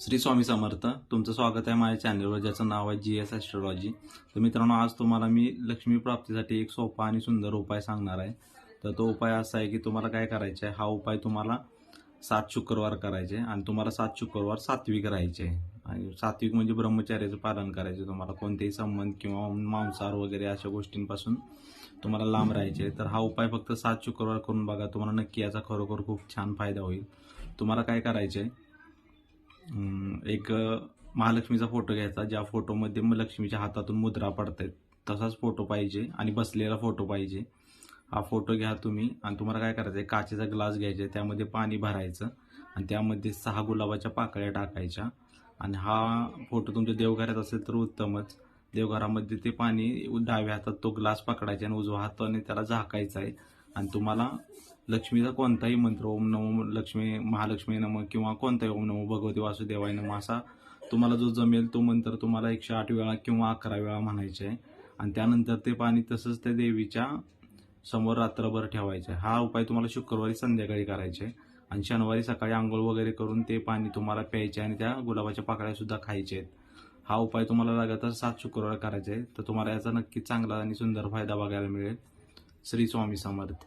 श्री स्वामी समर्थ. तुमचं स्वागत आहे माझ्या चॅनलवर, ज्याचं नाव आहे GS ॲस्ट्रोलॉजी. तर मित्रांनो, आज तुम्हाला मी लक्ष्मी प्राप्तीसाठी एक सोपा आणि सुंदर उपाय सांगणार आहे. तर तो उपाय असा आहे की तुम्हाला काय करायचं आहे, हा उपाय तुम्हाला 7 शुक्रवार करायचे आणि तुम्हाला 7 शुक्रवार सात्विक राहायचे. आणि सात्विक म्हणजे ब्रह्मचर्याचं पालन करायचे. तुम्हाला कोणतेही संबंध किंवा मांसाहार वगैरे अशा गोष्टींपासून तुम्हाला लांब राहायचे. तर हा उपाय फक्त 7 शुक्रवार करून बघा, तुम्हाला नक्की याचा खरोखर खूप छान फायदा होईल. तुम्हाला काय करायचं आहे, एक महालक्ष्मीचा फोटो घ्यायचा, ज्या फोटोमध्ये लक्ष्मीच्या हातातून मुद्रा पडतायत तसाच फोटो पाहिजे आणि बसलेला फोटो पाहिजे. हा फोटो घ्या तुम्ही आणि तुम्हाला काय करायचं आहे, काचेचा ग्लास घ्यायचा, त्यामध्ये पाणी भरायचं आणि त्यामध्ये 6 गुलाबाच्या पाकळ्या टाकायच्या. आणि हा फोटो तुमच्या देवघरात असेल तर उत्तमच. देवघरामध्ये ते पाणी डाव्या हातात तो ग्लास पकडायचा आणि उजव्या हाताने त्याला झाकायचा आहे. आणि तुम्हाला लक्ष्मीचा कोणताही मंत्र, ओम नमो लक्ष्मी महालक्ष्मी नमः किंवा कोणताही ओम नमो भगवती वासुदेवाय नमः असा तुम्हाला जो जमेल तो मंत्र तुम्हाला 108 वेळा किंवा 11 वेळा म्हणायचे आहे. आणि त्यानंतर ते पाणी तसंच त्या देवीच्या समोर रात्रभर ठेवायचे. हा उपाय तुम्हाला शुक्रवारी संध्याकाळी करायचे आणि शनिवारी सकाळी आंघोळ वगैरे करून ते पाणी तुम्हाला प्यायचे आणि त्या गुलाबाच्या पाकळ्या सुद्धा खायचे आहेत. हा उपाय तुम्हाला लगातार 7 शुक्रवार करायचे आहे. तर तुम्हाला याचा नक्कीच चांगला आणि सुंदर फायदा बघायला मिळेल. श्री स्वामी समर्थ.